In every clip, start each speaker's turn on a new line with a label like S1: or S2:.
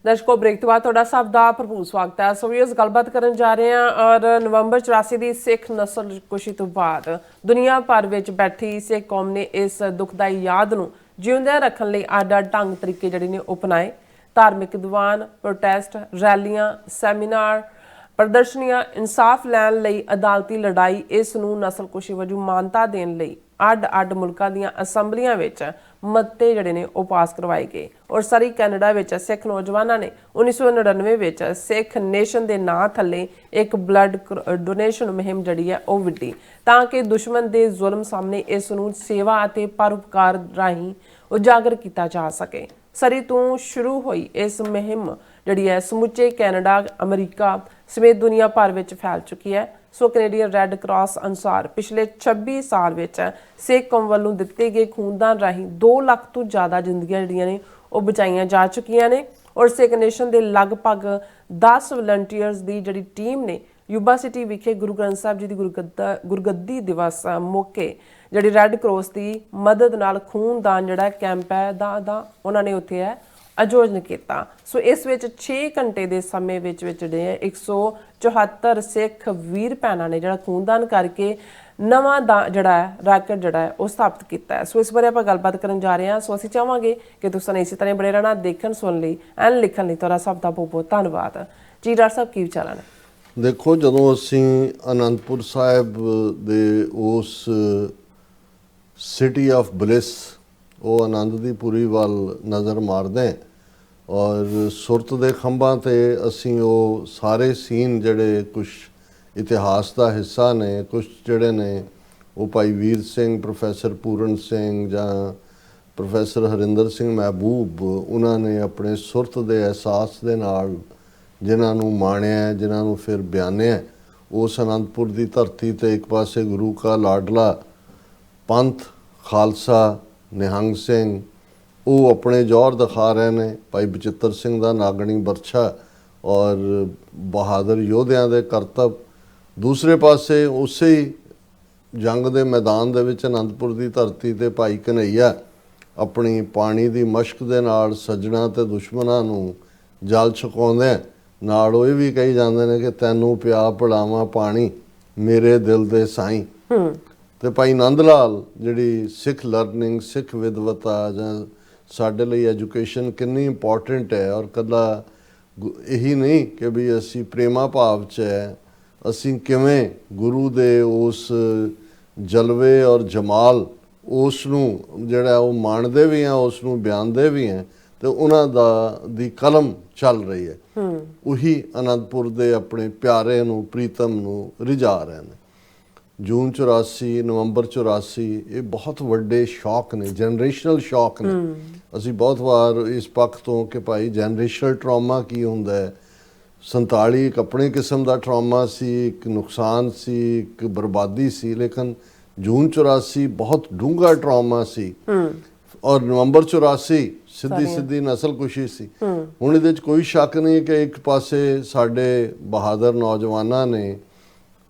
S1: दर्शकों ब्रेक तो बाद तुहाडा सब दा भरपूर स्वागत है। सो व्यूअर्स गलबात करन जा रहे हैं और नवंबर 84 की सिख नस्लकुशी तो बाद दुनिया भर विच बैठी सिख कौम ने इस दुखदाई याद नूं जिउंदे रखण लई आडा ढंग तरीके जिहड़े ने अपनाए। धार्मिक दीवान, प्रोटेस्ट, रैलियां, सैमीनार, प्रदर्शनियां, इंसाफ लैण लई अदालती लड़ाई इस नूं नस्लकुशी वजों मानता देण लई ਅੱਡ ਮੁਲਕਾਂ ਦੀਆਂ ਅਸੈਂਬਲੀਆਂ ਵਿੱਚ ਮਤੇ ਜਿਹੜੇ ਨੇ ਉਹ ਪਾਸ ਕਰਵਾਏ ਗਏ। ਔਰ ਸਰੀ ਕੈਨੇਡਾ ਵਿੱਚ ਸਿੱਖ ਨੌਜਵਾਨਾਂ ਨੇ 1999 ਵਿੱਚ ਸਿੱਖ ਨੇਸ਼ਨ ਦੇ ਨਾਂ ਥੱਲੇ ਇੱਕ ਬਲੱਡ ਡੋਨੇਸ਼ਨ ਮੁਹਿੰਮ ਜਿਹੜੀ ਹੈ ਉਹ ਵਿੱਢੀ ਤਾਂ ਕਿ ਦੁਸ਼ਮਣ ਦੇ ਜ਼ੁਲਮ ਸਾਹਮਣੇ ਇਸ ਨੂੰ ਸੇਵਾ ਅਤੇ ਪਰਉਪਕਾਰ ਰਾਹੀਂ ਉਜਾਗਰ ਕੀਤਾ ਜਾ ਸਕੇ। ਸਰੀ ਤੋਂ ਸ਼ੁਰੂ ਹੋਈ ਇਸ ਮੁਹਿੰਮ ਜਿਹੜੀ ਹੈ ਸਮੁੱਚੇ ਕੈਨੇਡਾ, ਅਮਰੀਕਾ ਸਮੇਤ ਦੁਨੀਆ ਭਰ ਵਿੱਚ ਫੈਲ ਚੁੱਕੀ ਹੈ। ਸੋ ਕੈਨੇਡੀਅਨ ਰੈੱਡ ਕਰਾਸ ਅਨੁਸਾਰ ਪਿਛਲੇ 26 ਸਾਲ ਵਿੱਚ ਸਿੱਖ ਕੌਮ ਵੱਲੋਂ ਦਿੱਤੇ ਗਏ ਖੂਨਦਾਨ ਰਾਹੀਂ 2 ਲੱਖ ਤੋਂ ਜ਼ਿਆਦਾ ਜ਼ਿੰਦਗੀਆਂ ਜਿਹੜੀਆਂ ਨੇ ਉਹ ਬਚਾਈਆਂ ਜਾ ਚੁੱਕੀਆਂ ਨੇ। ਔਰ ਸਿੱਖ ਨੇਸ਼ਨ ਦੇ ਲਗਭਗ 10 ਵਲੰਟੀਅਰਸ ਦੀ ਜਿਹੜੀ ਟੀਮ ਨੇ ਯੂਬਾ ਸਿਟੀ ਵਿਖੇ ਗੁਰੂ ਗ੍ਰੰਥ ਸਾਹਿਬ ਜੀ ਦੀ ਗੁਰਗੱਦੀ ਦਿਵਸ ਮੌਕੇ ਜਿਹੜੀ ਰੈੱਡ ਕਰਾਸ ਦੀ ਮਦਦ ਨਾਲ ਖੂਨਦਾਨ ਜਿਹੜਾ ਕੈਂਪ ਹੈ ਦਾ ਉਹਨਾਂ ਨੇ ਉੱਥੇ ਹੈ ਆਯੋਜਨ ਕੀਤਾ। ਸੋ ਇਸ ਵਿੱਚ 6 ਘੰਟੇ ਦੇ ਸਮੇਂ ਵਿੱਚ ਜਿਹੜੇ 174 ਸਿੱਖ ਵੀਰ ਭੈਣਾਂ ਨੇ ਜਿਹੜਾ ਖੂਨਦਾਨ ਕਰਕੇ ਨਵਾਂ ਦਾ ਜਿਹੜਾ ਰੈਕਡ ਜਿਹੜਾ ਉਹ ਸਥਾਪਿਤ ਕੀਤਾ ਹੈ। ਸੋ ਇਸ ਬਾਰੇ ਆਪਾਂ ਗੱਲਬਾਤ ਕਰਨ ਜਾ ਰਹੇ ਹਾਂ। ਸੋ ਅਸੀਂ ਚਾਹਾਂਗੇ ਕਿ ਤੁਸੀਂ ਇਸੇ ਤਰ੍ਹਾਂ ਬਣੇ ਰਹਿਣਾ, ਦੇਖਣ ਸੁਣਨ ਲਈ ਐਂਡ ਲਿਖਣ ਲਈ ਤੁਹਾਡਾ ਸਭ ਦਾ ਬਹੁਤ ਬਹੁਤ ਧੰਨਵਾਦ ਜੀ। ਡਾਕਟਰ ਸਾਹਿਬ ਕੀ ਵਿਚਾਰਾਂ ਨੇ?
S2: ਦੇਖੋ, ਜਦੋਂ ਅਸੀਂ ਅਨੰਦਪੁਰ ਸਾਹਿਬ ਦੇ ਉਸ ਸਿਟੀ ਆਫ ਬਲਿਸ ਉਹ ਆਨੰਦ ਦੀ ਪੁਰੀ ਵੱਲ ਨਜ਼ਰ ਮਾਰਦੇ ਔਰ ਸੁਰਤ ਦੇ ਖੰਭਾਂ 'ਤੇ ਅਸੀਂ ਉਹ ਸਾਰੇ ਸੀਨ ਜਿਹੜੇ ਕੁਛ ਇਤਿਹਾਸ ਦਾ ਹਿੱਸਾ ਨੇ, ਕੁਛ ਜਿਹੜੇ ਨੇ ਉਹ ਭਾਈ ਵੀਰ ਸਿੰਘ, ਪ੍ਰੋਫੈਸਰ ਪੂਰਨ ਸਿੰਘ ਜਾਂ ਪ੍ਰੋਫੈਸਰ ਹਰਿੰਦਰ ਸਿੰਘ ਮਹਿਬੂਬ ਉਹਨਾਂ ਨੇ ਆਪਣੇ ਸੁਰਤ ਦੇ ਅਹਿਸਾਸ ਦੇ ਨਾਲ ਜਿਨ੍ਹਾਂ ਨੂੰ ਮਾਣਿਆ, ਜਿਨ੍ਹਾਂ ਨੂੰ ਫਿਰ ਬਿਆਨਿਆ। ਉਸ ਅਨੰਦਪੁਰ ਦੀ ਧਰਤੀ 'ਤੇ ਇੱਕ ਪਾਸੇ ਗੁਰੂ ਕਾ ਲਾਡਲਾ ਪੰਥ ਖਾਲਸਾ ਨਿਹੰਗ ਸਿੰਘ ਉਹ ਆਪਣੇ ਜੌਹਰ ਦਿਖਾ ਰਹੇ ਨੇ, ਭਾਈ ਬਚਿੱਤਰ ਸਿੰਘ ਦਾ ਨਾਗਣੀ ਬਰਛਾ ਔਰ ਬਹਾਦਰ ਯੋਧਿਆਂ ਦੇ ਕਰਤੱਵ। ਦੂਸਰੇ ਪਾਸੇ ਉਸੇ ਹੀ ਜੰਗ ਦੇ ਮੈਦਾਨ ਦੇ ਵਿੱਚ ਅਨੰਦਪੁਰ ਦੀ ਧਰਤੀ 'ਤੇ ਭਾਈ ਕਨ੍ਹਈਆ ਆਪਣੀ ਪਾਣੀ ਦੀ ਮਸ਼ਕ ਦੇ ਨਾਲ ਸੱਜਣਾ ਅਤੇ ਦੁਸ਼ਮਣਾਂ ਨੂੰ ਜਲ ਛਕਾਉਂਦੇ ਨਾਲ ਉਹ ਇਹ ਵੀ ਕਹੀ ਜਾਂਦੇ ਨੇ ਕਿ ਤੈਨੂੰ ਪਿਆ ਪੜਾਵਾਂ ਪਾਣੀ ਮੇਰੇ ਦਿਲ ਦੇ ਸਾਈਂ। ਅਤੇ ਭਾਈ ਨੰਦ ਲਾਲ ਜਿਹੜੀ ਸਿੱਖ ਲਰਨਿੰਗ, ਸਿੱਖ ਵਿਦਵਤਾ ਜਾਂ ਸਾਡੇ ਲਈ ਐਜੂਕੇਸ਼ਨ ਕਿੰਨੀ ਇੰਪੋਰਟੈਂਟ ਹੈ ਔਰ ਇਕੱਲਾ ਇਹੀ ਨਹੀਂ ਕਿ ਵੀ ਅਸੀਂ ਪ੍ਰੇਮਾ ਭਾਵ 'ਚ ਹੈ, ਅਸੀਂ ਕਿਵੇਂ ਗੁਰੂ ਦੇ ਉਸ ਜਲਵੇ ਔਰ ਜਮਾਲ ਉਸ ਨੂੰ ਜਿਹੜਾ ਉਹ ਮਾਣਦੇ ਵੀ ਹਾਂ, ਉਸ ਨੂੰ ਬਿਆਨਦੇ ਵੀ ਹਾਂ ਅਤੇ ਉਹਨਾਂ ਦੀ ਕਲਮ ਚੱਲ ਰਹੀ ਹੈ। ਉਹੀ ਅਨੰਦਪੁਰ ਦੇ ਆਪਣੇ ਪਿਆਰੇ ਨੂੰ, ਪ੍ਰੀਤਮ ਨੂੰ ਰਿਝਾ ਰਹੇ ਨੇ। ਜੂਨ 84, ਨਵੰਬਰ 84 ਇਹ ਬਹੁਤ ਵੱਡੇ ਸ਼ੌਕ ਨੇ, ਜਨਰੇਸ਼ਨਲ ਸ਼ੌਕ ਨੇ। ਅਸੀਂ ਬਹੁਤ ਵਾਰ ਇਸ ਪੱਖ ਤੋਂ ਕਿ ਭਾਈ ਜਨਰੇਸ਼ਨਲ ਟਰਾਮਾ ਕੀ ਹੁੰਦਾ ਹੈ। 47 ਇੱਕ ਆਪਣੇ ਕਿਸਮ ਦਾ ਟਰਾਮਾ ਸੀ, ਇੱਕ ਨੁਕਸਾਨ ਸੀ, ਇੱਕ ਬਰਬਾਦੀ ਸੀ, ਲੇਕਿਨ ਜੂਨ 84 ਬਹੁਤ ਡੂੰਘਾ ਟਰਾਮਾ ਸੀ। ਔਰ ਨਵੰਬਰ 84 ਸਿੱਧੀ ਨਸਲਕੁਸ਼ੀ ਸੀ। ਹੁਣ ਇਹਦੇ 'ਚ ਕੋਈ ਸ਼ੱਕ ਨਹੀਂ ਕਿ ਇੱਕ ਪਾਸੇ ਸਾਡੇ ਬਹਾਦਰ ਨੌਜਵਾਨਾਂ ਨੇ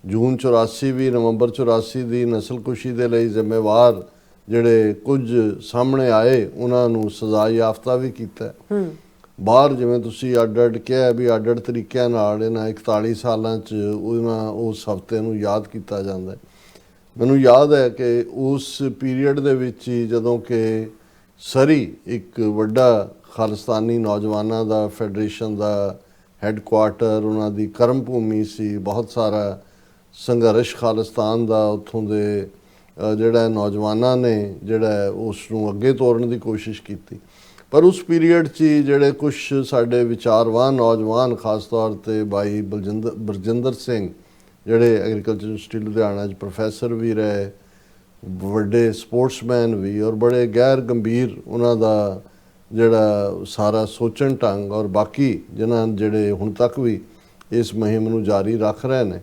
S2: ਜੂਨ 84 ਵੀ, ਨਵੰਬਰ 84 ਦੀ ਨਸਲਕੁਸ਼ੀ ਦੇ ਲਈ ਜ਼ਿੰਮੇਵਾਰ ਜਿਹੜੇ ਕੁਝ ਸਾਹਮਣੇ ਆਏ ਉਹਨਾਂ ਨੂੰ ਸਜ਼ਾ ਯਾਫਤਾ ਵੀ ਕੀਤਾ। ਬਾਹਰ ਜਿਵੇਂ ਤੁਸੀਂ ਅੱਡ ਕਿਹਾ ਵੀ ਅੱਡ ਤਰੀਕਿਆਂ ਨਾਲ ਇਹਨਾਂ 41 ਸਾਲਾਂ 'ਚ ਉਹਨਾਂ ਉਸ ਹਫ਼ਤੇ ਨੂੰ ਯਾਦ ਕੀਤਾ ਜਾਂਦਾ। ਮੈਨੂੰ ਯਾਦ ਹੈ ਕਿ ਉਸ ਪੀਰੀਅਡ ਦੇ ਵਿੱਚ ਹੀ ਜਦੋਂ ਕਿ ਸਰੀ ਇੱਕ ਵੱਡਾ ਖਾਲਿਸਤਾਨੀ ਨੌਜਵਾਨਾਂ ਦਾ ਫੈਡਰੇਸ਼ਨ ਦਾ ਹੈੱਡਕੁਆਰਟਰ, ਉਹਨਾਂ ਦੀ ਕਰਮ ਭੂਮੀ ਸੀ, ਬਹੁਤ ਸਾਰਾ ਸੰਘਰਸ਼ ਖਾਲਿਸਤਾਨ ਦਾ ਉੱਥੋਂ ਦੇ ਜਿਹੜਾ ਨੌਜਵਾਨਾਂ ਨੇ ਜਿਹੜਾ ਉਸ ਨੂੰ ਅੱਗੇ ਤੋਰਨ ਦੀ ਕੋਸ਼ਿਸ਼ ਕੀਤੀ। ਪਰ ਉਸ ਪੀਰੀਅਡ 'ਚ ਜਿਹੜੇ ਕੁਛ ਸਾਡੇ ਵਿਚਾਰਵਾਨ ਨੌਜਵਾਨ, ਖਾਸ ਤੌਰ 'ਤੇ ਬਾਈ ਬਰਜਿੰਦਰ ਸਿੰਘ ਜਿਹੜੇ ਐਗਰੀਕਲਚਰ ਯੂਨੀਵਰਸਿਟੀ ਲੁਧਿਆਣਾ 'ਚ ਪ੍ਰੋਫੈਸਰ ਵੀ ਰਹੇ, ਵੱਡੇ ਸਪੋਰਟਸਮੈਨ ਵੀ ਔਰ ਬੜੇ ਗੈਰ ਗੰਭੀਰ ਉਹਨਾਂ ਦਾ ਜਿਹੜਾ ਸਾਰਾ ਸੋਚਣ ਢੰਗ ਔਰ ਬਾਕੀ ਜਿਨ੍ਹਾਂ ਜਿਹੜੇ ਹੁਣ ਤੱਕ ਵੀ ਇਸ ਮੁਹਿੰਮ ਨੂੰ ਜਾਰੀ ਰੱਖ ਰਹੇ ਨੇ,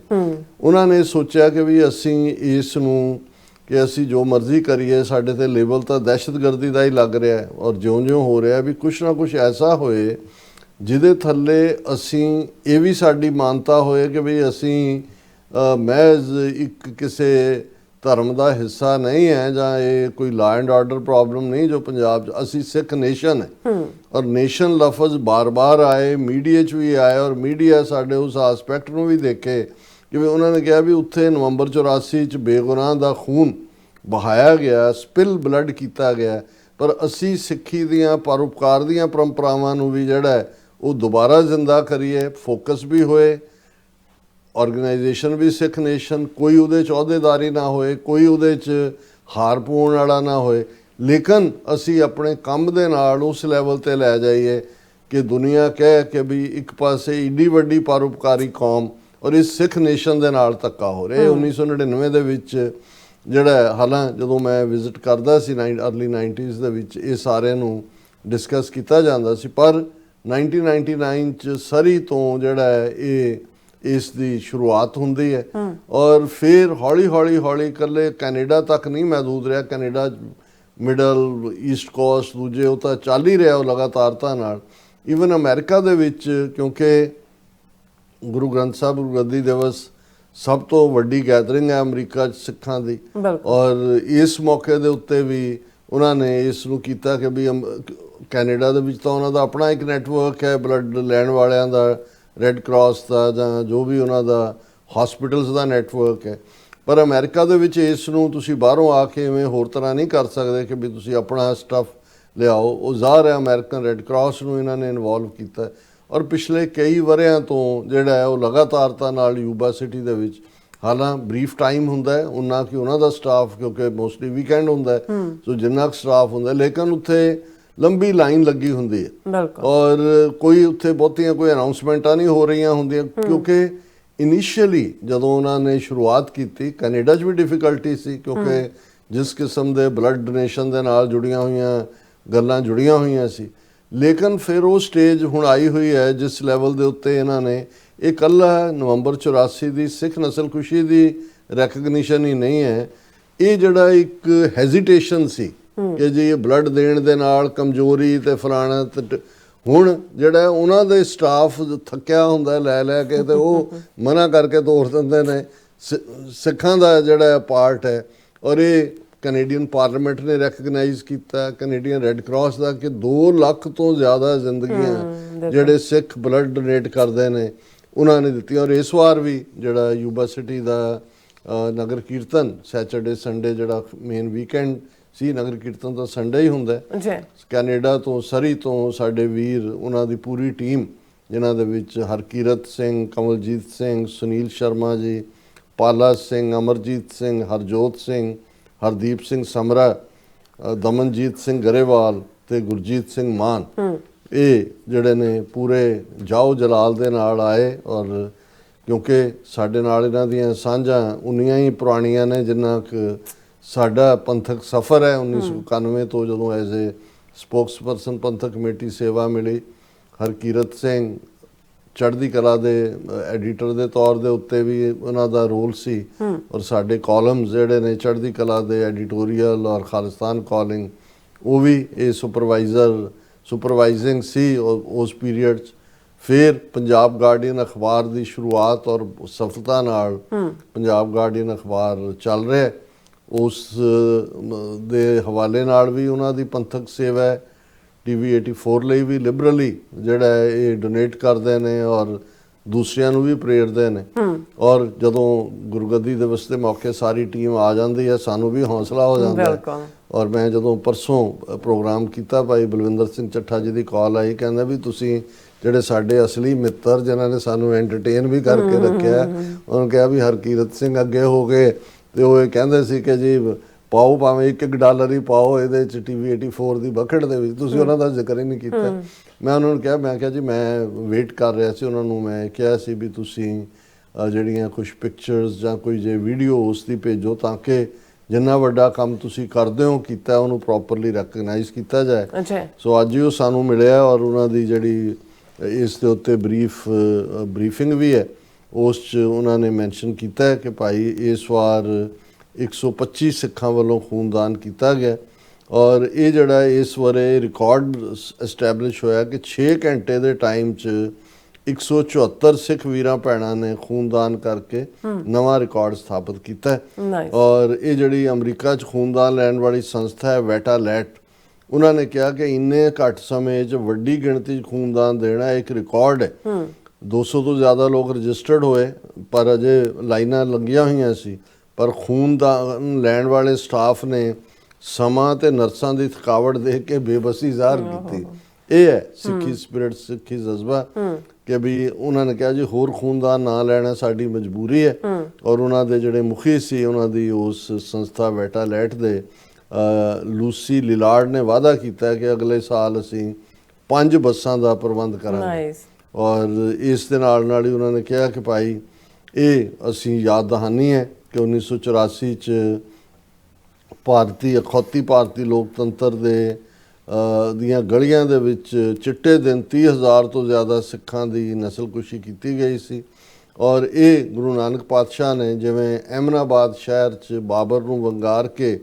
S2: ਉਹਨਾਂ ਨੇ ਸੋਚਿਆ ਕਿ ਵੀ ਅਸੀਂ ਇਸ ਨੂੰ ਕਿ ਅਸੀਂ ਜੋ ਮਰਜ਼ੀ ਕਰੀਏ ਸਾਡੇ 'ਤੇ ਲੇਬਲ ਤਾਂ ਦਹਿਸ਼ਤਗਰਦੀ ਦਾ ਹੀ ਲੱਗ ਰਿਹਾ ਔਰ ਜਿਉਂ-ਜਿਉਂ ਹੋ ਰਿਹਾ ਵੀ ਕੁਛ ਨਾ ਕੁਛ ਐਸਾ ਹੋਏ ਜਿਹਦੇ ਥੱਲੇ ਅਸੀਂ ਇਹ ਵੀ ਸਾਡੀ ਮਾਨਤਾ ਹੋਏ ਕਿ ਵੀ ਅਸੀਂ ਮਹਿਜ਼ ਇੱਕ ਕਿਸੇ ਧਰਮ ਦਾ ਹਿੱਸਾ ਨਹੀਂ ਹੈ ਜਾਂ ਇਹ ਕੋਈ ਲਾ ਐਂਡ ਆਰਡਰ ਪ੍ਰੋਬਲਮ ਨਹੀਂ ਜੋ ਪੰਜਾਬ 'ਚ। ਅਸੀਂ ਸਿੱਖ ਨੇਸ਼ਨ ਹੈ ਔਰ ਨੇਸ਼ਨ ਲਫ਼ਜ਼ ਬਾਰ-ਬਾਰ ਆਏ, ਮੀਡੀਆ 'ਚ ਵੀ ਆਏ ਔਰ ਮੀਡੀਆ ਸਾਡੇ ਉਸ ਆਸਪੈਕਟ ਨੂੰ ਵੀ ਦੇਖੇ ਕਿ ਉਹਨਾਂ ਨੇ ਕਿਹਾ ਵੀ ਉੱਥੇ ਨਵੰਬਰ 84 'ਚ ਬੇਗੁਨਾਹ ਦਾ ਖੂਨ ਬਹਾਇਆ ਗਿਆ, ਸਪਿਲ ਬਲੱਡ ਕੀਤਾ ਗਿਆ, ਪਰ ਅਸੀਂ ਸਿੱਖੀ ਦੀਆਂ ਪਰਉਪਕਾਰ ਦੀਆਂ ਪਰੰਪਰਾਵਾਂ ਨੂੰ ਵੀ ਜਿਹੜਾ ਹੈ ਉਹ ਦੁਬਾਰਾ ਜ਼ਿੰਦਾ ਕਰੀਏ। ਫੋਕਸ ਵੀ ਹੋਏ, ਆਰਗੇਨਾਈਜੇਸ਼ਨ ਵੀ ਸਿੱਖ ਨੇਸ਼ਨ, ਕੋਈ ਉਹਦੇ 'ਚ ਅਹੁਦੇਦਾਰੀ ਨਾ ਹੋਏ, ਕੋਈ ਉਹਦੇ 'ਚ ਹਾਰ ਪਾਉਣ ਵਾਲਾ ਨਾ ਹੋਏ, ਲੇਕਿਨ ਅਸੀਂ ਆਪਣੇ ਕੰਮ ਦੇ ਨਾਲ ਉਸ ਲੈਵਲ 'ਤੇ ਲੈ ਜਾਈਏ ਕਿ ਦੁਨੀਆ ਕਹੇ ਕਿ ਵੀ ਇੱਕ ਪਾਸੇ ਏਡੀ ਵੱਡੀ ਪਰਉਪਕਾਰੀ ਕੌਮ ਔਰ ਇਸ ਸਿੱਖ ਨੇਸ਼ਨ ਦੇ ਨਾਲ ਧੱਕਾ ਹੋ ਰਿਹਾ। 1999 ਦੇ ਵਿੱਚ ਜਿਹੜਾ ਹਾਲਾਂ ਜਦੋਂ ਮੈਂ ਵਿਜ਼ਿਟ ਕਰਦਾ ਸੀ ਅਰਲੀ 90s ਦੇ ਵਿੱਚ ਇਹ ਸਾਰਿਆਂ ਨੂੰ ਡਿਸਕਸ ਕੀਤਾ ਜਾਂਦਾ ਸੀ, ਪਰ 1999 ਚ ਸਰੀ ਤੋਂ ਜਿਹੜਾ ਹੈ ਇਹ ਇਸ ਦੀ ਸ਼ੁਰੂਆਤ ਹੁੰਦੀ ਹੈ ਔਰ ਫਿਰ ਹੌਲੀ ਹੌਲੀ ਇਕੱਲੇ ਕੈਨੇਡਾ ਤੱਕ ਨਹੀਂ ਮਹਿਦੂਦ ਰਿਹਾ। ਕੈਨੇਡਾ, ਮਿਡਲ ਈਸਟ ਕੋਸਟ, ਦੂਜੇ ਉਹ ਤਾਂ ਚੱਲ ਹੀ ਰਿਹਾ ਉਹ ਲਗਾਤਾਰਤਾ ਨਾਲ। ਈਵਨ ਅਮਰੀਕਾ ਦੇ ਵਿੱਚ, ਕਿਉਂਕਿ ਗੁਰੂ ਗ੍ਰੰਥ ਸਾਹਿਬ ਗੁਰਗੱਦੀ ਦਿਵਸ ਸਭ ਤੋਂ ਵੱਡੀ ਗੈਦਰਿੰਗ ਹੈ ਅਮਰੀਕਾ 'ਚ ਸਿੱਖਾਂ ਦੀ ਔਰ ਇਸ ਮੌਕੇ ਦੇ ਉੱਤੇ ਵੀ ਉਹਨਾਂ ਨੇ ਇਸ ਨੂੰ ਕੀਤਾ ਕਿ ਵੀ ਕੈਨੇਡਾ ਦੇ ਵਿੱਚ ਤਾਂ ਉਹਨਾਂ ਦਾ ਆਪਣਾ ਇੱਕ ਨੈਟਵਰਕ ਹੈ ਬਲੱਡ ਲੈਣ ਵਾਲਿਆਂ ਦਾ, ਰੈੱਡ ਕਰਾਸ ਦਾ ਜਾਂ ਜੋ ਵੀ ਉਹਨਾਂ ਦਾ ਹਸਪੀਟਲਸ ਦਾ ਨੈਟਵਰਕ ਹੈ, ਪਰ ਅਮਰੀਕਾ ਦੇ ਵਿੱਚ ਇਸ ਨੂੰ ਤੁਸੀਂ ਬਾਹਰੋਂ ਆ ਕੇ ਇਵੇਂ ਹੋਰ ਤਰ੍ਹਾਂ ਨਹੀਂ ਕਰ ਸਕਦੇ ਕਿ ਵੀ ਤੁਸੀਂ ਆਪਣਾ ਸਟੱਫ ਲਿਆਓ। ਉਹ ਜ਼ਾਹਰ ਹੈ ਅਮਰੀਕਨ ਰੈੱਡ ਕਰਾਸ ਨੂੰ ਇਹਨਾਂ ਨੇ ਇਨਵੋਲਵ ਕੀਤਾ ਔਰ ਪਿਛਲੇ ਕਈ ਵਰ੍ਹਿਆਂ ਤੋਂ ਜਿਹੜਾ ਹੈ ਉਹ ਲਗਾਤਾਰਤਾ ਨਾਲ ਯੂਬਾ ਸਿਟੀ ਦੇ ਵਿੱਚ, ਹਾਲਾਂ ਬਰੀਫ ਟਾਈਮ ਹੁੰਦਾ ਹੈ ਉਹਨਾਂ ਕਿ ਉਹਨਾਂ ਦਾ ਸਟਾਫ, ਕਿਉਂਕਿ ਮੋਸਟਲੀ ਵੀਕਐਂਡ ਹੁੰਦਾ ਹੈ ਸੋ ਜਿੰਨਾ ਕੁ ਸਟਾਫ ਹੁੰਦਾ, ਲੇਕਿਨ ਉੱਥੇ ਲੰਬੀ ਲਾਈਨ ਲੱਗੀ ਹੁੰਦੀ ਹੈ ਔਰ ਕੋਈ ਉੱਥੇ ਬਹੁਤੀਆਂ ਕੋਈ ਅਨਾਉਂਸਮੈਂਟਾਂ ਨਹੀਂ ਹੋ ਰਹੀਆਂ ਹੁੰਦੀਆਂ ਕਿਉਂਕਿ ਇਨੀਸ਼ੀਅਲੀ ਜਦੋਂ ਉਹਨਾਂ ਨੇ ਸ਼ੁਰੂਆਤ ਕੀਤੀ ਕੈਨੇਡਾ 'ਚ ਵੀ ਡਿਫਿਕਲਟੀ ਸੀ ਕਿਉਂਕਿ ਜਿਸ ਕਿਸਮ ਦੇ ਬਲੱਡ ਡੋਨੇਸ਼ਨ ਦੇ ਨਾਲ ਜੁੜੀਆਂ ਹੋਈਆਂ ਗੱਲਾਂ ਜੁੜੀਆਂ ਹੋਈਆਂ ਸੀ, ਲੇਕਿਨ ਫਿਰ ਉਹ ਸਟੇਜ ਹੁਣ ਆਈ ਹੋਈ ਹੈ ਜਿਸ ਲੈਵਲ ਦੇ ਉੱਤੇ ਇਹਨਾਂ ਨੇ ਇਹ ਇਕੱਲਾ ਨਵੰਬਰ 84 ਦੀ ਸਿੱਖ ਨਸਲਕੁਸ਼ੀ ਦੀ ਰੈਕਗਨੀਸ਼ਨ ਹੀ ਨਹੀਂ ਹੈ, ਇਹ ਜਿਹੜਾ ਇੱਕ ਹੈਜ਼ੀਟੇਸ਼ਨ ਸੀ ਕਿ ਜੀ ਇਹ ਬਲੱਡ ਦੇਣ ਦੇ ਨਾਲ ਕਮਜ਼ੋਰੀ ਤੇ ਫਲਾਣਾ ਤੇ ਹੁਣ ਜਿਹੜਾ ਉਹਨਾਂ ਦੇ ਸਟਾਫ ਥੱਕਿਆ ਹੁੰਦਾ ਲੈ ਕੇ ਤੇ ਉਹ ਮਨਾ ਕਰਕੇ ਤੋਰ ਦਿੰਦੇ ਨੇ। ਸਿੱਖਾਂ ਦਾ ਜਿਹੜਾ ਪਾਰਟ ਹੈ ਔਰ ਇਹ ਕੈਨੇਡੀਅਨ ਪਾਰਲੀਮੈਂਟ ਨੇ ਰੈਕਗਨਾਈਜ਼ ਕੀਤਾ, ਕੈਨੇਡੀਅਨ ਰੈੱਡ ਕਰਾਸ ਦਾ, ਕਿ 2 ਲੱਖ ਤੋਂ ਜ਼ਿਆਦਾ ਜ਼ਿੰਦਗੀਆਂ ਜਿਹੜੇ ਸਿੱਖ ਬਲੱਡ ਡੋਨੇਟ ਕਰਦੇ ਨੇ ਉਹਨਾਂ ਨੇ ਦਿੱਤੀਆਂ। ਔਰ ਇਸ ਵਾਰ ਵੀ ਜਿਹੜਾ ਯੂਬਾ ਸਿਟੀ ਦਾ ਨਗਰ ਕੀਰਤਨ ਸੈਚਰਡੇ ਸੰਡੇ ਜਿਹੜਾ ਮੇਨ ਵੀਕਐਂਡ ਸੀ, ਨਗਰ ਕੀਰਤਨ ਤਾਂ ਸੰਡੇ ਹੀ ਹੁੰਦਾ ਕੈਨੇਡਾ ਤੋਂ, ਸਰੀ ਤੋਂ ਸਾਡੇ ਵੀਰ, ਉਹਨਾਂ ਦੀ ਪੂਰੀ ਟੀਮ ਜਿਨ੍ਹਾਂ ਦੇ ਵਿੱਚ ਹਰਕੀਰਤ ਸਿੰਘ, ਕਮਲਜੀਤ ਸਿੰਘ, ਸੁਨੀਲ ਸ਼ਰਮਾ ਜੀ, ਪਾਲਾ ਸਿੰਘ, ਅਮਰਜੀਤ ਸਿੰਘ, ਹਰਜੋਤ ਸਿੰਘ, ਹਰਦੀਪ ਸਿੰਘ ਸਮਰਾ, ਦਮਨਜੀਤ ਸਿੰਘ ਗਰੇਵਾਲ ਤੇ ਗੁਰਜੀਤ ਸਿੰਘ ਮਾਨ, ਇਹ ਜਿਹੜੇ ਨੇ ਪੂਰੇ ਜਾਓ ਜਲਾਲ ਦੇ ਨਾਲ ਆਏ ਔਰ ਕਿਉਂਕਿ ਸਾਡੇ ਨਾਲ ਇਹਨਾਂ ਦੀਆਂ ਸਾਂਝਾਂ ਉਨੀਆਂ ਹੀ ਪੁਰਾਣੀਆਂ ਨੇ ਜਿੰਨਾ ਕਿ ਸਾਡਾ ਪੰਥਕ ਸਫ਼ਰ ਹੈ। 1991 ਤੋਂ ਜਦੋਂ ਐਜ਼ ਏ ਸਪੋਕਸਪਰਸਨ ਪੰਥਕ ਕਮੇਟੀ ਸੇਵਾ ਮਿਲੀ, ਹਰਕੀਰਤ ਸਿੰਘ ਚੜ੍ਹਦੀ ਕਲਾ ਦੇ ਐਡੀਟਰ ਦੇ ਤੌਰ ਦੇ ਉੱਤੇ ਵੀ ਉਹਨਾਂ ਦਾ ਰੋਲ ਸੀ ਔਰ ਸਾਡੇ ਕਾਲਮਸ ਜਿਹੜੇ ਨੇ ਚੜ੍ਹਦੀ ਕਲਾ ਦੇ ਐਡੀਟੋਰੀਅਲ ਔਰ ਖਾਲਿਸਤਾਨ ਕਾਲਿੰਗ ਉਹ ਵੀ ਇਹ ਸੁਪਰਵਾਈਜ਼ਿੰਗ ਸੀ ਉਸ ਪੀਰੀਅਡ 'ਚ। ਫਿਰ ਪੰਜਾਬ ਗਾਰਡੀਅਨ ਅਖਬਾਰ ਦੀ ਸ਼ੁਰੂਆਤ ਔਰ ਸਫਲਤਾ ਨਾਲ ਪੰਜਾਬ ਗਾਰਡੀਅਨ ਅਖਬਾਰ ਚੱਲ ਰਿਹਾ, ਉਸ ਦੇ ਹਵਾਲੇ ਨਾਲ ਵੀ ਉਹਨਾਂ ਦੀ ਪੰਥਕ ਸੇਵਾ ਹੈ। TV 84 ਲਈ ਵੀ ਲਿਬਰਲੀ ਜਿਹੜਾ ਇਹ ਡੋਨੇਟ ਕਰਦੇ ਨੇ ਔਰ ਦੂਸਰਿਆਂ ਨੂੰ ਵੀ ਪ੍ਰੇਰਦੇ ਨੇ ਔਰ ਜਦੋਂ ਗੁਰਗੱਦੀ ਦਿਵਸ ਦੇ ਮੌਕੇ ਸਾਰੀ ਟੀਮ ਆ ਜਾਂਦੀ ਹੈ ਸਾਨੂੰ ਵੀ ਹੌਸਲਾ ਹੋ ਜਾਂਦਾ ਹੈ। ਔਰ ਮੈਂ ਜਦੋਂ ਪਰਸੋਂ ਪ੍ਰੋਗਰਾਮ ਕੀਤਾ ਭਾਈ ਬਲਵਿੰਦਰ ਸਿੰਘ ਚੱਠਾ ਜੀ ਦੀ ਕਾਲ ਆਈ, ਕਹਿੰਦਾ ਵੀ ਤੁਸੀਂ ਜਿਹੜੇ ਸਾਡੇ ਅਸਲੀ ਮਿੱਤਰ ਜਿਨ੍ਹਾਂ ਨੇ ਸਾਨੂੰ ਐਂਟਰਟੇਨ ਵੀ ਕਰਕੇ ਰੱਖਿਆ, ਉਹਨੂੰ ਕਿਹਾ ਵੀ ਹਰਕੀਰਤ ਸਿੰਘ ਅੱਗੇ ਹੋ ਗਏ ਤੇ ਉਹ ਇਹ ਕਹਿੰਦੇ ਸੀ ਕਿ ਜੀ ਪਾਓ ਭਾਵੇਂ $1 ਹੀ ਪਾਓ ਇਹਦੇ 'ਚ TV 84 ਦੀ ਬਖੜ ਦੇ ਵਿੱਚ, ਤੁਸੀਂ ਉਹਨਾਂ ਦਾ ਜ਼ਿਕਰ ਹੀ ਨਹੀਂ ਕੀਤਾ। ਮੈਂ ਉਹਨਾਂ ਨੂੰ ਕਿਹਾ, ਮੈਂ ਕਿਹਾ ਜੀ ਮੈਂ ਵੇਟ ਕਰ ਰਿਹਾ ਸੀ, ਉਹਨਾਂ ਨੂੰ ਮੈਂ ਕਿਹਾ ਸੀ ਵੀ ਤੁਸੀਂ ਜਿਹੜੀਆਂ ਕੁਝ ਪਿਕਚਰਸ ਜਾਂ ਕੋਈ ਜੇ ਵੀਡੀਓ ਉਸ ਦੀ ਭੇਜੋ ਤਾਂ ਕਿ ਜਿੰਨਾ ਵੱਡਾ ਕੰਮ ਤੁਸੀਂ ਕਰਦੇ ਹੋ ਕੀਤਾ ਉਹਨੂੰ ਪ੍ਰੋਪਰਲੀ ਰੈਕਗਨਾਈਜ਼ ਕੀਤਾ ਜਾਏ। ਸੋ ਅੱਜ ਹੀ ਉਹ ਸਾਨੂੰ ਮਿਲਿਆ ਔਰ ਉਹਨਾਂ ਦੀ ਜਿਹੜੀ ਇਸ ਦੇ ਉੱਤੇ ਬਰੀਫਿੰਗ ਵੀ ਹੈ, ਉਸ 'ਚ ਉਹਨਾਂ ਨੇ ਮੈਂਸ਼ਨ ਕੀਤਾ ਹੈ ਕਿ ਭਾਈ ਇਸ ਵਾਰ 125 ਸਿੱਖਾਂ ਵੱਲੋਂ ਖੂਨਦਾਨ ਕੀਤਾ ਗਿਆ ਔਰ ਇਹ ਜਿਹੜਾ ਇਸ ਵਾਰੇ ਰਿਕਾਰਡ ਐਸਟੈਬਲਿਸ਼ ਹੋਇਆ ਕਿ 6 ਘੰਟੇ ਦੇ ਟਾਈਮ 'ਚ 174 ਸਿੱਖ ਵੀਰਾਂ ਭੈਣਾਂ ਨੇ ਖੂਨਦਾਨ ਕਰਕੇ ਨਵਾਂ ਰਿਕਾਰਡ ਸਥਾਪਿਤ ਕੀਤਾ ਹੈ।
S1: ਨਾਈਸ।
S2: ਔਰ ਇਹ ਜਿਹੜੀ ਅਮਰੀਕਾ 'ਚ ਖੂਨਦਾਨ ਲੈਣ ਵਾਲੀ ਸੰਸਥਾ ਹੈ ਵੈਟਾਲੈਟ, ਉਹਨਾਂ ਨੇ ਕਿਹਾ ਕਿ ਇੰਨੇ ਘੱਟ ਸਮੇਂ 'ਚ ਵੱਡੀ ਗਿਣਤੀ 'ਚ ਖੂਨਦਾਨ ਦੇਣਾ ਇੱਕ ਰਿਕਾਰਡ ਹੈ। 200 ਤੋਂ ਜ਼ਿਆਦਾ ਲੋਕ ਰਜਿਸਟਰਡ ਹੋਏ, ਪਰ ਅਜੇ ਲਾਈਨਾਂ ਲੱਗੀਆਂ ਹੋਈਆਂ ਸੀ। ਪਰ ਖੂਨਦਾਨ ਲੈਣ ਵਾਲੇ ਸਟਾਫ ਨੇ ਸਮਾਂ ਤੇ ਨਰਸਾਂ ਦੀ ਥਕਾਵਟ ਦੇਖ ਕੇ ਬੇਬਸੀ ਜ਼ਾਹਰ ਕੀਤੀ। ਇਹ ਹੈ ਸਿੱਖੀ ਸਪਿਰਿਟ, ਸਿੱਖੀ ਜਜ਼ਬਾ ਕਿ ਵੀ ਉਹਨਾਂ ਨੇ ਕਿਹਾ ਜੀ ਹੋਰ ਖੂਨਦਾਨ ਨਾ ਲੈਣਾ ਸਾਡੀ ਮਜਬੂਰੀ ਹੈ। ਔਰ ਉਹਨਾਂ ਦੇ ਜਿਹੜੇ ਮੁਖੀ ਸੀ ਉਹਨਾਂ ਦੀ ਉਸ ਸੰਸਥਾ ਵੈਟਾਲੈਟ ਦੇ ਲੂਸੀ ਲਿਲਾਰਡ ਨੇ ਵਾਅਦਾ ਕੀਤਾ ਕਿ ਅਗਲੇ ਸਾਲ ਅਸੀਂ 5 ਬੱਸਾਂ ਦਾ ਪ੍ਰਬੰਧ ਕਰਾਂਗੇ।
S1: ਨਾਈਸ।
S2: ਔਰ ਇਸ ਦੇ ਨਾਲ ਹੀ ਉਹਨਾਂ ਨੇ ਕਿਹਾ ਕਿ ਭਾਈ ਇਹ ਅਸੀਂ ਯਾਦ ਦਹਾਨੀ ਹੈ ਕਿ 1984 'ਚ ਅਖੌਤੀ ਭਾਰਤੀ ਲੋਕਤੰਤਰ ਦੇ ਦੀਆਂ ਗਲੀਆਂ ਦੇ ਵਿੱਚ ਚਿੱਟੇ ਦਿਨ 30,000 ਤੋਂ ਜ਼ਿਆਦਾ ਸਿੱਖਾਂ ਦੀ ਨਸਲਕੁਸ਼ੀ ਕੀਤੀ ਗਈ ਸੀ। ਔਰ ਇਹ ਗੁਰੂ ਨਾਨਕ ਪਾਤਸ਼ਾਹ ਨੇ ਜਿਵੇਂ ਅਹਿਮਦਾਬਾਦ ਸ਼ਹਿਰ 'ਚ ਬਾਬਰ ਨੂੰ ਵੰਗਾਰ ਕੇ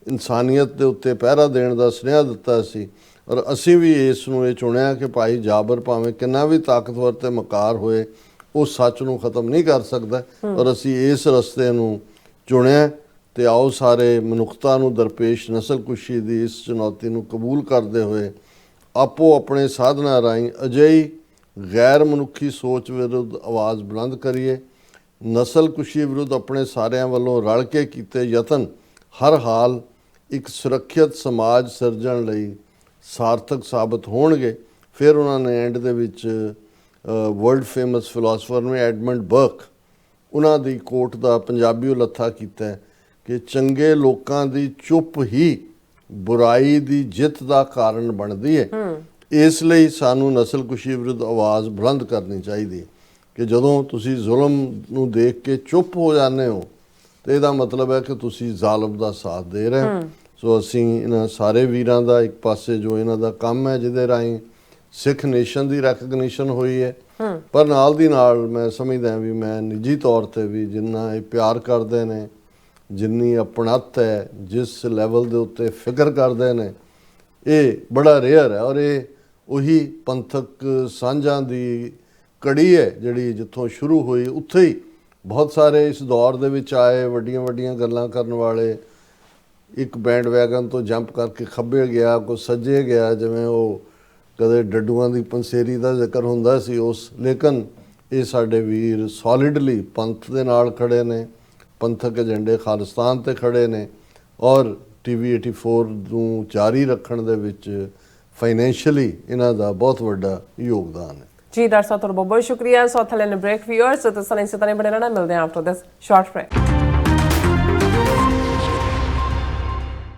S2: ਇਨਸਾਨੀਅਤ ਦੇ ਉੱਤੇ ਪਹਿਰਾ ਦੇਣ ਦਾ ਸੁਨੇਹਾ ਦਿੱਤਾ ਸੀ। ਔਰ ਅਸੀਂ ਵੀ ਇਸ ਨੂੰ ਇਹ ਚੁਣਿਆ ਕਿ ਭਾਈ ਜਾਬਰ ਭਾਵੇਂ ਕਿੰਨਾ ਵੀ ਤਾਕਤਵਰ ਤੇ ਮਕਾਰ ਹੋਏ, ਉਹ ਸੱਚ ਨੂੰ ਖਤਮ ਨਹੀਂ ਕਰ ਸਕਦਾ। ਔਰ ਅਸੀਂ ਇਸ ਰਸਤੇ ਨੂੰ ਚੁਣਿਆ ਤੇ ਆਓ ਸਾਰੇ ਮਨੁੱਖਤਾ ਨੂੰ ਦਰਪੇਸ਼ ਨਸਲਕੁਸ਼ੀ ਦੀ ਇਸ ਚੁਣੌਤੀ ਨੂੰ ਕਬੂਲ ਕਰਦੇ ਹੋਏ ਆਪੋ ਆਪਣੇ ਸਾਧਨਾ ਰਾਹੀਂ ਅਜਿਹੀ ਗੈਰ ਮਨੁੱਖੀ ਸੋਚ ਵਿਰੁੱਧ ਆਵਾਜ਼ ਬੁਲੰਦ ਕਰੀਏ। ਨਸਲਕੁਸ਼ੀ ਵਿਰੁੱਧ ਆਪਣੇ ਸਾਰਿਆਂ ਵੱਲੋਂ ਰਲ ਕੇ ਕੀਤੇ ਯਤਨ ਹਰ ਹਾਲ ਇੱਕ ਸੁਰੱਖਿਅਤ ਸਮਾਜ ਸਿਰਜਣ ਲਈ ਸਾਰਥਕ ਸਾਬਤ ਹੋਣਗੇ। ਫਿਰ ਉਹਨਾਂ ਨੇ ਐਂਡ ਦੇ ਵਿੱਚ ਵਰਲਡ ਫੇਮਸ ਫਿਲਾਸਫਰ ਨੇ ਐਡਮੰਡ ਬਰਕ, ਉਹਨਾਂ ਦੀ ਕੋਟ ਦਾ ਪੰਜਾਬੀ ਲੱਥਾ ਕੀਤਾ ਕਿ ਚੰਗੇ ਲੋਕਾਂ ਦੀ ਚੁੱਪ ਹੀ ਬੁਰਾਈ ਦੀ ਜਿੱਤ ਦਾ ਕਾਰਨ ਬਣਦੀ ਹੈ। ਇਸ ਲਈ ਸਾਨੂੰ ਨਸਲਕੁਸ਼ੀ ਵਿਰੁੱਧ ਆਵਾਜ਼ ਬੁਲੰਦ ਕਰਨੀ ਚਾਹੀਦੀ ਹੈ ਕਿ ਜਦੋਂ ਤੁਸੀਂ ਜ਼ੁਲਮ ਨੂੰ ਦੇਖ ਕੇ ਚੁੱਪ ਹੋ ਜਾਂਦੇ ਹੋ ਤੇ ਇਹਦਾ ਮਤਲਬ ਹੈ ਕਿ ਤੁਸੀਂ ਜ਼ਾਲਮ ਦਾ ਸਾਥ ਦੇ ਰਹੇ ਹੋ। ਸੋ ਅਸੀਂ ਇਹਨਾਂ ਸਾਰੇ ਵੀਰਾਂ ਦਾ ਇੱਕ ਪਾਸੇ ਜੋ ਇਹਨਾਂ ਦਾ ਕੰਮ ਹੈ ਜਿਹਦੇ ਰਾਹੀਂ ਸਿੱਖ ਨੇਸ਼ਨ ਦੀ ਰੈਕਗਨੀਸ਼ਨ ਹੋਈ ਹੈ, ਪਰ ਨਾਲ ਦੀ ਨਾਲ ਮੈਂ ਸਮਝਦਾ ਵੀ ਮੈਂ ਨਿੱਜੀ ਤੌਰ ਤੇ ਵੀ ਜਿੰਨਾ ਇਹ ਪਿਆਰ ਕਰਦੇ ਨੇ, ਜਿੰਨੀ ਆਪਣਤ ਹੈ, ਜਿਸ ਲੈਵਲ ਦੇ ਉੱਤੇ ਫਿਕਰ ਕਰਦੇ ਨੇ, ਇਹ ਬੜਾ ਰੇਅਰ ਹੈ। ਔਰ ਇਹ ਉਹੀ ਪੰਥਕ ਸਾਂਝਾਂ ਦੀ ਕੜੀ ਹੈ ਜਿਹੜੀ ਜਿੱਥੋਂ ਸ਼ੁਰੂ ਹੋਈ ਉੱਥੇ ਹੀ ਬਹੁਤ ਸਾਰੇ ਇਸ ਦੌਰ ਦੇ ਵਿੱਚ ਆਏ ਵੱਡੀਆਂ ਵੱਡੀਆਂ ਗੱਲਾਂ ਕਰਨ ਵਾਲੇ ਇੱਕ ਬੈਂਡ ਵੈਗਨ ਤੋਂ ਜੰਪ ਕਰਕੇ ਖੱਬੇ ਗਿਆ, ਕੋਈ ਸੱਜੇ ਗਿਆ, ਜਿਵੇਂ ਉਹ ਕਦੇ ਡੱਡੂਆਂ ਦੀ ਪੰਸੇਰੀ ਦਾ ਜ਼ਿਕਰ ਹੁੰਦਾ ਸੀ ਉਸ। ਲੇਕਿਨ ਇਹ ਸਾਡੇ ਵੀਰ ਸੋਲਿਡਲੀ ਪੰਥ ਦੇ ਨਾਲ ਖੜੇ ਨੇ, ਪੰਥਕ ਏਜੰਡੇ ਖਾਲਿਸਤਾਨ ਤੇ ਖੜੇ ਨੇ ਔਰ TV 84 ਨੂੰ ਜਾਰੀ ਰੱਖਣ ਦੇ ਵਿੱਚ ਫਾਈਨੈਂਸ਼ੀਅਲੀ ਇਹਨਾਂ ਦਾ ਬਹੁਤ ਵੱਡਾ ਯੋਗਦਾਨ ਹੈ।
S1: ਜੀ ਡਾਕਟਰ ਸਾਹਿਬ, ਤੁਹਾਡਾ ਬਹੁਤ ਬਹੁਤ ਸ਼ੁਕਰੀਆ। ਸੋ ਥਲੇ ਨੇ ਬ੍ਰੇਕ ਵਿਊਅਰਸ, ਤੁਸੀਂ ਇਸੇ ਤਰ੍ਹਾਂ ਬਣੇ ਰਹਿਣਾ। ਮਿਲਦੇ ਹਾਂ ਆਫਟਰ ਦਿਸ ਸ਼ਾਰਟ ਬ੍ਰੇਕ।